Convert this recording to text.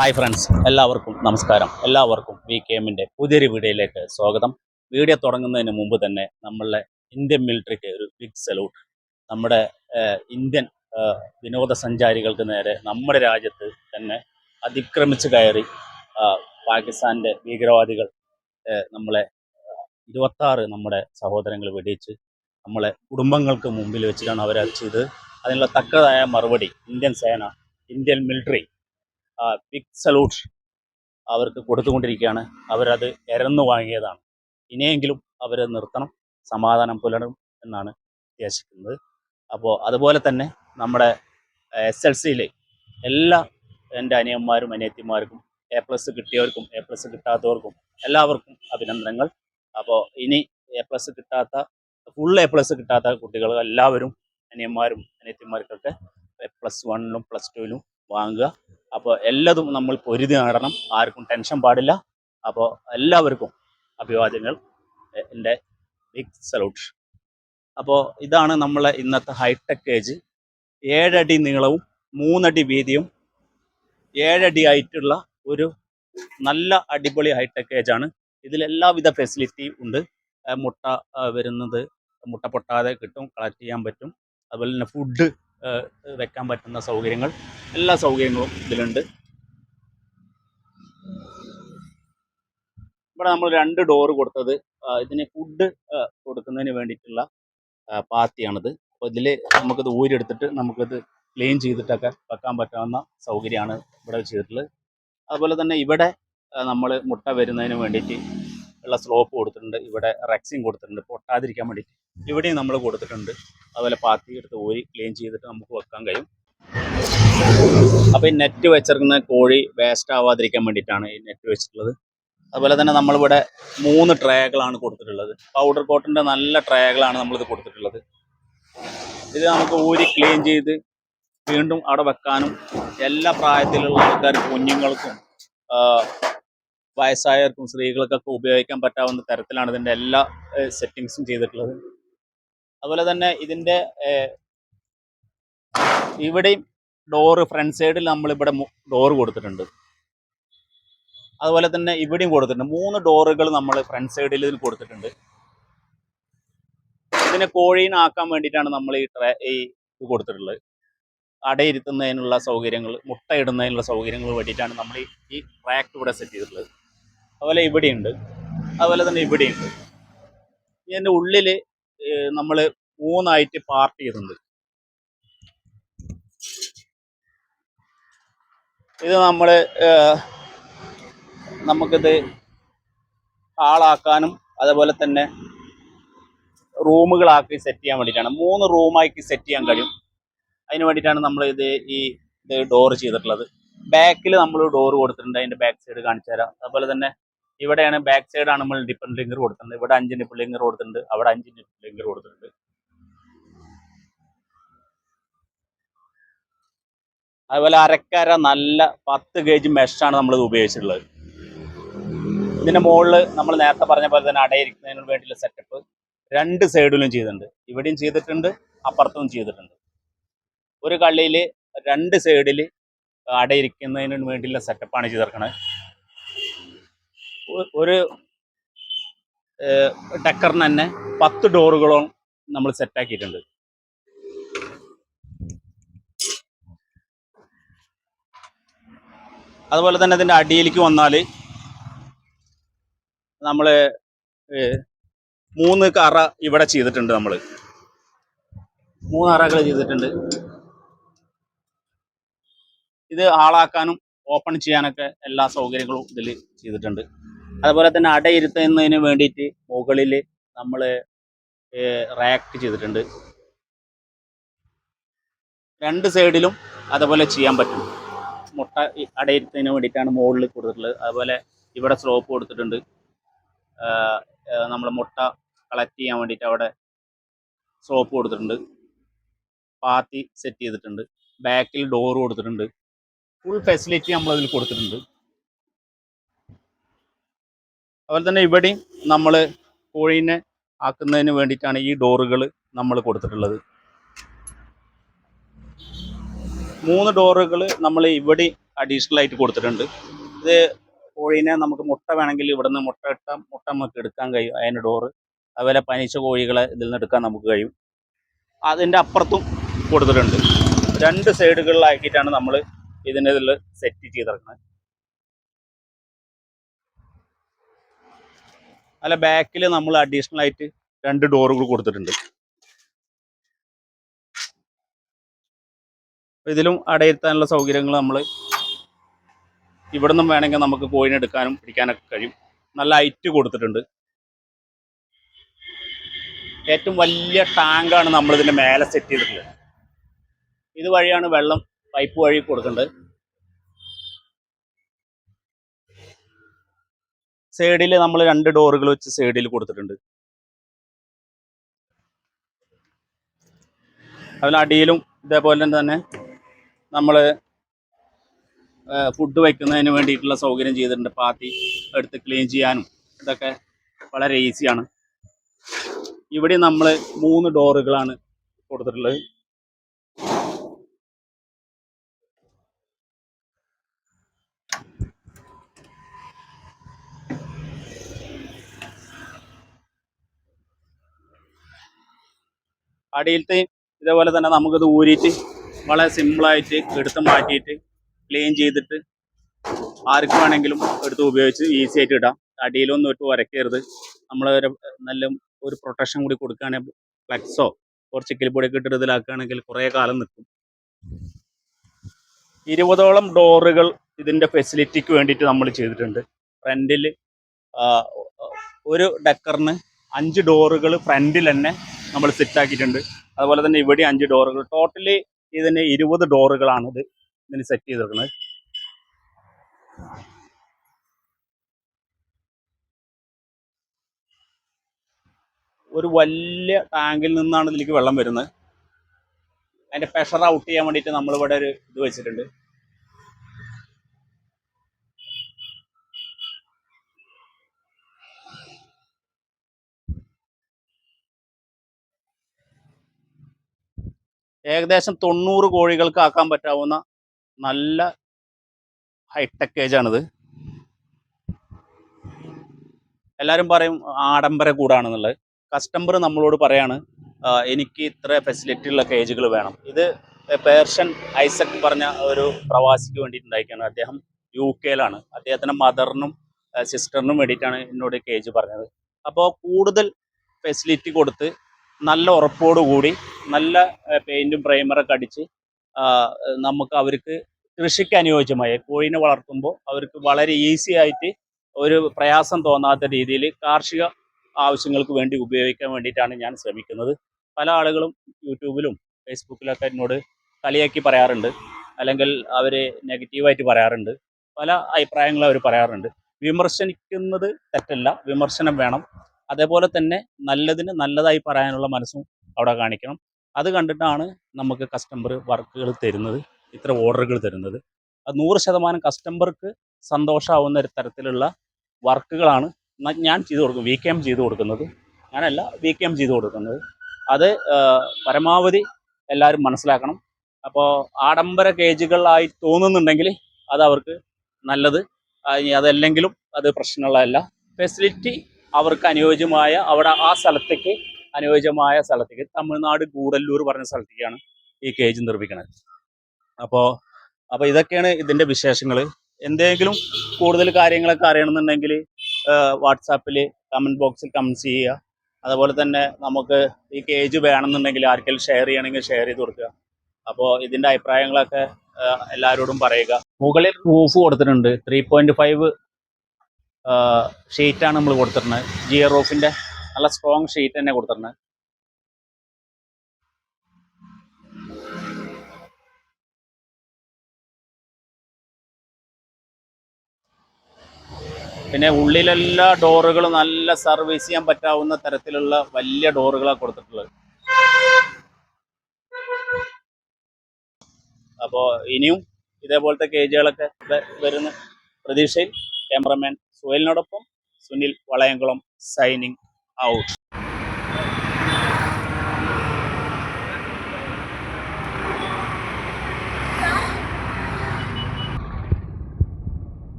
Hi friends, എല്ലാവർക്കും നമസ്കാരം. എല്ലാവർക്കും VKMൻ്റെ പുതിയൊരു വീഡിയോയിലേക്ക് സ്വാഗതം. വീഡിയോ തുടങ്ങുന്നതിന് മുമ്പ് തന്നെ നമ്മളുടെ ഇന്ത്യൻ മിലിറ്ററിക്ക് ഒരു ബിഗ് സല്യൂട്ട്. നമ്മുടെ ഇന്ത്യൻ വിനോദസഞ്ചാരികൾക്ക് നേരെ നമ്മുടെ രാജ്യത്ത് തന്നെ അതിക്രമിച്ച് കയറി പാകിസ്ഥാൻ്റെ ഭീകരവാദികൾ നമ്മളെ 26 നമ്മുടെ സഹോദരങ്ങൾ വെടിയിച്ച് നമ്മളെ കുടുംബങ്ങൾക്ക് മുമ്പിൽ വെച്ചിട്ടാണ് അവരത് ചെയ്തത്. അതിനുള്ള തക്കതായ മറുപടി ഇന്ത്യൻ സേന, ഇന്ത്യൻ മിലിറ്ററി ബിഗ് സല്യൂട്ട് അവർക്ക് കൊടുത്തുകൊണ്ടിരിക്കുകയാണ്. അവരത് എരന്നു വാങ്ങിയതാണ്. ഇനിയെങ്കിലും അവർ നിർത്തണം, സമാധാനം പുലരും എന്നാണ് ഉദ്ദേശിക്കുന്നത്. അപ്പോൾ അതുപോലെ തന്നെ നമ്മുടെ SLCയിൽ എല്ലാ എൻ്റെ അനിയന്മാരും അനിയത്തിമാർക്കും A+ കിട്ടിയവർക്കും A+ കിട്ടാത്തവർക്കും എല്ലാവർക്കും അഭിനന്ദനങ്ങൾ. അപ്പോൾ ഇനി A+ കിട്ടാത്ത A+ കിട്ടാത്ത കുട്ടികൾ എല്ലാവരും അനിയന്മാരും അനിയത്തിമാർക്കൊക്കെ +1ലും +2ലും വാങ്ങുക. അപ്പോൾ എല്ലാതും നമ്മൾ പൊരുതി നടണം, ആർക്കും ടെൻഷൻ പാടില്ല. അപ്പോൾ എല്ലാവർക്കും അഭിവാദ്യങ്ങൾ, എൻ്റെ ബിഗ് സല്യൂട്ട്. അപ്പോൾ ഇതാണ് നമ്മളെ ഇന്നത്തെ ഹൈടെക് കേജ്. 7 അടി നീളവും 3 അടി വീതിയും 7 അടി ആയിട്ടുള്ള ഒരു നല്ല അടിപൊളി ഹൈടെക് കേജാണ്. ഇതിൽ എല്ലാവിധ ഫെസിലിറ്റി ഉണ്ട്. മുട്ട വരുന്നത് മുട്ട പൊട്ടാതെ കിട്ടും, കളക്ട് ചെയ്യാൻ പറ്റും. അതുപോലെ തന്നെ ഫുഡ് വെക്കാൻ പറ്റുന്ന സൗകര്യങ്ങൾ, എല്ലാ സൗകര്യങ്ങളും ഇതിലുണ്ട്. ഇവിടെ നമ്മൾ 2 ഡോറ് കൊടുത്തത് ഇതിന് ഫുഡ് കൊടുക്കുന്നതിന് വേണ്ടിയിട്ടുള്ള പാത്തിയാണിത്. അപ്പോൾ ഇതിൽ നമുക്കിത് ഊരിയെടുത്തിട്ട് നമുക്കിത് ക്ലീൻ ചെയ്തിട്ടൊക്കെ വെക്കാൻ പറ്റാവുന്ന സൗകര്യമാണ് ഇവിടെ ചെയ്തിട്ടുള്ളത്. അതുപോലെ തന്നെ ഇവിടെ നമ്മൾ മുട്ട വരുന്നതിന് വേണ്ടിയിട്ട് ഉള്ള സ്ലോപ്പ് കൊടുത്തിട്ടുണ്ട്. ഇവിടെ റെക്സിങ് കൊടുത്തിട്ടുണ്ട് പൊട്ടാതിരിക്കാൻ വേണ്ടിയിട്ട്. ഇവിടെയും നമ്മൾ കൊടുത്തിട്ടുണ്ട്. അതുപോലെ പാത്തി എടുത്ത് ഊരി ക്ലീൻ ചെയ്തിട്ട് നമുക്ക് വെക്കാൻ കഴിയും. അപ്പോൾ ഈ നെറ്റ് വെച്ചിരിക്കുന്ന കോഴി വേസ്റ്റ് ആവാതിരിക്കാൻ വേണ്ടിയിട്ടാണ് ഈ നെറ്റ് വെച്ചിട്ടുള്ളത്. അതുപോലെ തന്നെ നമ്മളിവിടെ 3 ട്രേകളാണ് കൊടുത്തിട്ടുള്ളത്. പൗഡർ കോട്ടൻ്റെ നല്ല ട്രേകളാണ് നമ്മളിത് കൊടുത്തിട്ടുള്ളത്. ഇത് നമുക്ക് ഊരി ക്ലീൻ ചെയ്ത് വീണ്ടും അവിടെ വെക്കാനും എല്ലാ പ്രായത്തിലുള്ള ആൾക്കാർക്കും, കുഞ്ഞുങ്ങൾക്കും വയസ്സായവർക്കും സ്ത്രീകൾക്കൊക്കെ ഉപയോഗിക്കാൻ പറ്റാവുന്ന തരത്തിലാണ് ഇതിൻ്റെ എല്ലാ സെറ്റിങ്സും ചെയ്തിട്ടുള്ളത്. അതുപോലെ തന്നെ ഇതിൻ്റെ ഇവിടെയും ഡോറ് ഫ്രണ്ട് സൈഡിൽ നമ്മളിവിടെ ഡോറ് കൊടുത്തിട്ടുണ്ട്. അതുപോലെ തന്നെ ഇവിടെയും കൊടുത്തിട്ടുണ്ട്. 3 ഡോറുകൾ നമ്മൾ ഫ്രണ്ട് സൈഡിൽ ഇതിന് കൊടുത്തിട്ടുണ്ട്. ഇതിനെ കോഴീനെ ആക്കാൻ വേണ്ടിയിട്ടാണ് നമ്മൾ ഈ ഇത് കൊടുത്തിട്ടുള്ളത്. അടയിരുത്തുന്നതിനുള്ള സൗകര്യങ്ങൾ, മുട്ട ഇടുന്നതിനുള്ള സൗകര്യങ്ങൾ വേണ്ടിയിട്ടാണ് നമ്മൾ ഈ റാക്ക് ഇവിടെ സെറ്റ് ചെയ്തിട്ടുള്ളത്. അതുപോലെ ഇവിടെയുണ്ട്, അതുപോലെ തന്നെ ഇവിടെയുണ്ട്. ഇതിൻ്റെ ഉള്ളിൽ നമ്മൾ 3 ആയിട്ട് പാർട്ട് ചെയ്തിട്ടുണ്ട്. ഇത് നമുക്കിത് ഹാളാക്കാനും അതുപോലെ തന്നെ റൂമുകളാക്കി സെറ്റ് ചെയ്യാൻ വേണ്ടിയിട്ടാണ്. 3 റൂമാക്കി സെറ്റ് ചെയ്യാൻ കഴിയും. അതിന് വേണ്ടിയിട്ടാണ് നമ്മൾ ഇത് ഡോർ ചെയ്തിട്ടുള്ളത്. ബാക്കിൽ നമ്മൾ ഡോർ കൊടുത്തിട്ടുണ്ട്. അതിൻ്റെ ബാക്ക് സൈഡ് കാണിച്ചു തരാം. അതുപോലെ തന്നെ ഇവിടെയാണ് ബാക്ക് സൈഡാണ് നമ്മൾ നിപ്പിൾ ലിങ്കർ കൊടുത്തിട്ടുണ്ട്. ഇവിടെ 5 നിപ്പിൾ ലിങ്കർ കൊടുത്തിട്ടുണ്ട്, അവിടെ 5 നിപ്പിൾ ലിങ്കർ കൊടുത്തിട്ടുണ്ട്. അതുപോലെ അരക്കര നല്ല 10 ഗേജ് മെഷാണ് നമ്മളിത് ഉപയോഗിച്ചിട്ടുള്ളത്. ഇതിൻ്റെ മുകളിൽ നമ്മൾ നേരത്തെ പറഞ്ഞ പോലെ തന്നെ അടയിരിക്കുന്നതിന് വേണ്ടിയുള്ള സെറ്റപ്പ് 2 സൈഡിലും ചെയ്തിട്ടുണ്ട്. ഇവിടെയും ചെയ്തിട്ടുണ്ട്, അപ്പുറത്തും ചെയ്തിട്ടുണ്ട്. ഒരു കള്ളിയിൽ 2 സൈഡിൽ അടയിരിക്കുന്നതിന് വേണ്ടിയുള്ള സെറ്റപ്പാണ് ചെയ്തിരിക്കുന്നത്. ഒരു ഡക്കറിന് തന്നെ 10 ഡോറുകളോളം നമ്മൾ സെറ്റാക്കിയിട്ടുണ്ട്. അതുപോലെ തന്നെ ഇതിൻ്റെ അടിയിലേക്ക് വന്നാൽ നമ്മൾ 3 അറ ഇവിടെ ചെയ്തിട്ടുണ്ട്. നമ്മൾ 3 അറകൾ ചെയ്തിട്ടുണ്ട്. ഇത് ആളാക്കാനും ഓപ്പൺ ചെയ്യാനൊക്കെ എല്ലാ സൗകര്യങ്ങളും ഇതിൽ ചെയ്തിട്ടുണ്ട്. അതുപോലെ തന്നെ അടയിരുത്തുന്നതിന് വേണ്ടിയിട്ട് മുകളിൽ നമ്മൾ റാക്ക് ചെയ്തിട്ടുണ്ട്. 2 സൈഡിലും അതുപോലെ ചെയ്യാൻ പറ്റും. മുട്ട അടയിരുത്തുന്നതിന് വേണ്ടിയിട്ടാണ് മുകളിൽ കൊടുത്തിട്ടുള്ളത്. അതുപോലെ ഇവിടെ സ്ലോപ്പ് കൊടുത്തിട്ടുണ്ട്. നമ്മൾ മുട്ട കളക്ട് ചെയ്യാൻ വേണ്ടിയിട്ട് അവിടെ സ്ലോപ്പ് കൊടുത്തിട്ടുണ്ട്. പാത്തി സെറ്റ് ചെയ്തിട്ടുണ്ട്. ബാക്കിൽ ഡോറ് കൊടുത്തിട്ടുണ്ട്. ഫുൾ ഫെസിലിറ്റി നമ്മളതിൽ കൊടുത്തിട്ടുണ്ട്. അതുപോലെ തന്നെ ഇവിടെയും നമ്മൾ കോഴീനെ ആക്കുന്നതിന് വേണ്ടിയിട്ടാണ് ഈ ഡോറുകൾ നമ്മൾ കൊടുത്തിട്ടുള്ളത്. 3 ഡോറുകൾ നമ്മൾ ഇവിടെ അഡീഷണൽ ആയിട്ട് കൊടുത്തിട്ടുണ്ട്. ഇത് കോഴീനെ നമുക്ക് മുട്ട വേണമെങ്കിൽ ഇവിടുന്ന് മുട്ട നമുക്ക് എടുക്കാൻ കഴിയും. അതിൻ്റെ ഡോറ്. അതുപോലെ പനിച്ച കോഴികളെ ഇതിൽ നിന്ന് എടുക്കാൻ നമുക്ക് കഴിയും. അതിൻ്റെ അപ്പുറത്തും കൊടുത്തിട്ടുണ്ട്. 2 സൈഡുകളിലാക്കിയിട്ടാണ് നമ്മൾ ഇതിൻ്റെ ഇതിൽ സെറ്റ് ചെയ്തിറക്കുന്നത്. അല്ല, ബാക്കിൽ നമ്മൾ അഡീഷണൽ ആയിട്ട് 2 ഡോറുകൾ കൊടുത്തിട്ടുണ്ട്. ഇതിലും അടയിരുത്താനുള്ള സൗകര്യങ്ങൾ നമ്മൾ ഇവിടെ നിന്നും വേണമെങ്കിൽ നമുക്ക് കോഴിനെ എടുക്കാനും പിടിക്കാനൊക്കെ കഴിയും. നല്ല ഹൈറ്റ് കൊടുത്തിട്ടുണ്ട്. ഏറ്റവും വലിയ ടാങ്കാണ് നമ്മളിതിൻ്റെ മേലെ സെറ്റ് ചെയ്തിട്ടുള്ളത്. ഇതുവഴിയാണ് വെള്ളം പൈപ്പ് വഴി കൊടുക്കേണ്ടത്. സൈഡിൽ നമ്മൾ 2 ഡോറുകൾ വെച്ച് സൈഡിൽ കൊടുത്തിട്ടുണ്ട്. അതിൽ അടിയിലും ഇതേപോലെ തന്നെ നമ്മൾ ഫുഡ് വയ്ക്കുന്നതിന് വേണ്ടിയിട്ടുള്ള സൗകര്യം ചെയ്തിട്ടുണ്ട്. പാത്തി എടുത്ത് ക്ലീൻ ചെയ്യാനും ഇതൊക്കെ വളരെ ഈസിയാണ്. ഇവിടെ നമ്മൾ 3 ഡോറുകളാണ് കൊടുത്തിട്ടുള്ളത്. അടിയിലത്തെ ഇതേപോലെ തന്നെ നമുക്കിത് ഊരിയിട്ട് വളരെ സിമ്പിളായിട്ട് എടുത്ത് മാറ്റിയിട്ട് ക്ലീൻ ചെയ്തിട്ട് ആർക്ക് വേണമെങ്കിലും എടുത്ത് ഉപയോഗിച്ച് ഈസി ആയിട്ട് ഇടാം. അടിയിലൊന്നും ഇട്ട് ഉരക്കരുത്. നമ്മൾ നല്ല ഒരു പ്രൊട്ടക്ഷൻ കൂടി കൊടുക്കുകയാണെങ്കിൽ ഫ്ലെക്സോ കുറച്ച് ചിക്കൽപ്പൊടിയൊക്കെ ഇട്ടിട്ട് ഇതിലാക്കുകയാണെങ്കിൽ കുറേ കാലം നിൽക്കും. 20ഓളം ഡോറുകൾ ഇതിൻ്റെ ഫെസിലിറ്റിക്ക് വേണ്ടിയിട്ട് നമ്മൾ ചെയ്തിട്ടുണ്ട്. ഫ്രണ്ടിൽ ഒരു ഡെക്കറിന് 5 ഡോറുകൾ ഫ്രണ്ടിൽ തന്നെ നമ്മൾ സെറ്റാക്കിയിട്ടുണ്ട്. അതുപോലെ തന്നെ ഇവിടെ 5 ഡോറുകൾ. ടോട്ടലി ഇതിന് 20 ഡോറുകളാണ് ഇതിന് സെറ്റ് ചെയ്തിരിക്കുന്നത്. ഒരു വലിയ ടാങ്കിൽ നിന്നാണ് ഇതിലേക്ക് വെള്ളം വരുന്നത്. അതിൻ്റെ പ്രഷർ ഔട്ട് ചെയ്യാൻ വേണ്ടിയിട്ട് നമ്മളിവിടെ ഒരു ഇത് വെച്ചിട്ടുണ്ട്. ഏകദേശം 90 കോഴികൾക്ക് ആക്കാൻ പറ്റാവുന്ന നല്ല ഹൈടെക് കേജാണിത്. എല്ലാവരും പറയും ആഡംബര കൂടാണെന്നുള്ളത്. കസ്റ്റമർ നമ്മളോട് പറയാണ് എനിക്ക് ഇത്ര ഫെസിലിറ്റി ഉള്ള കേജുകൾ വേണം. ഇത് പേർഷ്യൻ ഐസക് പറഞ്ഞ ഒരു പ്രവാസിക്ക് വേണ്ടിയിട്ടുണ്ടായിരിക്കുകയാണ്. അദ്ദേഹം UK-യിലാണ്. അദ്ദേഹത്തിൻ്റെ മദറിനും സിസ്റ്ററിനും വേണ്ടിയിട്ടാണ് എന്നോട് കേജ് പറഞ്ഞത്. അപ്പോൾ കൂടുതൽ ഫെസിലിറ്റി കൊടുത്ത് നല്ല ഉറപ്പോടുകൂടി നല്ല പെയിൻറ്റും പ്രൈമറൊക്കെ അടിച്ച് നമുക്ക് അവർക്ക് കൃഷിക്ക് അനുയോജ്യമായ കോഴിനെ വളർത്തുമ്പോൾ അവർക്ക് വളരെ ഈസി ആയിട്ട് ഒരു പ്രയാസം തോന്നാത്ത രീതിയിൽ കാർഷിക ആവശ്യങ്ങൾക്ക് വേണ്ടി ഉപയോഗിക്കാൻ വേണ്ടിയിട്ടാണ് ഞാൻ ശ്രമിക്കുന്നത്. പല ആളുകളും യൂട്യൂബിലും ഫേസ്ബുക്കിലൊക്കെ എന്നോട് കളിയാക്കി പറയാറുണ്ട്, അല്ലെങ്കിൽ അവർ നെഗറ്റീവായിട്ട് പറയാറുണ്ട്. പല അഭിപ്രായങ്ങളും അവർ പറയാറുണ്ട്. വിമർശിക്കുന്നത് തെറ്റല്ല, വിമർശനം വേണം. അതേപോലെ തന്നെ നല്ലതിന് നല്ലതായി പറയാനുള്ള മനസ്സും അവിടെ കാണിക്കണം. അത് കണ്ടിട്ടാണ് നമുക്ക് കസ്റ്റമർ വർക്കുകൾ തരുന്നത്, ഇത്ര ഓർഡറുകൾ തരുന്നത്. അത് 100% കസ്റ്റമർക്ക് സന്തോഷമാവുന്ന ഒരു തരത്തിലുള്ള വർക്കുകളാണ് ഞാൻ ചെയ്തു കൊടുക്കും. VKM ചെയ്തു കൊടുക്കുന്നത് ഞാനല്ല, VKM ചെയ്തു കൊടുക്കുന്നത്. അത് പരമാവധി എല്ലാവരും മനസ്സിലാക്കണം. അപ്പോൾ ആഡംബര കേജുകളായി തോന്നുന്നുണ്ടെങ്കിൽ അത് അവർക്ക് നല്ലത്, അതല്ലെങ്കിലും അത് പ്രശ്നമുള്ളതല്ല. ഫെസിലിറ്റി അവർക്ക് അനുയോജ്യമായ അവിടെ ആ സ്ഥലത്തേക്ക് അനുയോജ്യമായ സ്ഥലത്തേക്ക്, തമിഴ്നാട് ഗൂഡല്ലൂർ പറഞ്ഞ സ്ഥലത്തേക്കാണ് ഈ കേജ് നിർമ്മിക്കുന്നത്. അപ്പോൾ ഇതൊക്കെയാണ് ഇതിൻ്റെ വിശേഷങ്ങൾ. എന്തെങ്കിലും കൂടുതൽ കാര്യങ്ങളൊക്കെ അറിയണമെന്നുണ്ടെങ്കിൽ വാട്സാപ്പിൽ കമൻറ്റ് ബോക്സിൽ കമൻറ്റ്സ് ചെയ്യുക. അതുപോലെ തന്നെ നമുക്ക് ഈ കേജ് വേണമെന്നുണ്ടെങ്കിൽ ആർക്കെങ്കിലും ഷെയർ ചെയ്യണമെങ്കിൽ ഷെയർ ചെയ്ത് കൊടുക്കുക. അപ്പോൾ ഇതിൻ്റെ അഭിപ്രായങ്ങളൊക്കെ എല്ലാവരോടും പറയുക. മുകളിൽ റൂഫ് കൊടുത്തിട്ടുണ്ട്. 3.5 ഷീറ്റാണ് നമ്മൾ കൊടുത്തിരുന്നത്. ജിയർ റൂഫിൻ്റെ നല്ല സ്ട്രോങ് ഷീറ്റ് തന്നെ കൊടുത്തിരുന്നത്. പിന്നെ ഉള്ളിലെല്ലാ ഡോറുകളും നല്ല സർവീസ് ചെയ്യാൻ പറ്റാവുന്ന തരത്തിലുള്ള വലിയ ഡോറുകളാണ് കൊടുത്തിട്ടുള്ളത്. അപ്പോൾ ഇനിയും ഇതേപോലത്തെ കേജുകളൊക്കെ വരുന്ന പ്രതീക്ഷയിൽ ക്യാമറമാൻ സുഹേലിനോടൊപ്പം സുനിൽ വളയംകുളം സൈനിങ് ഔട്ട്.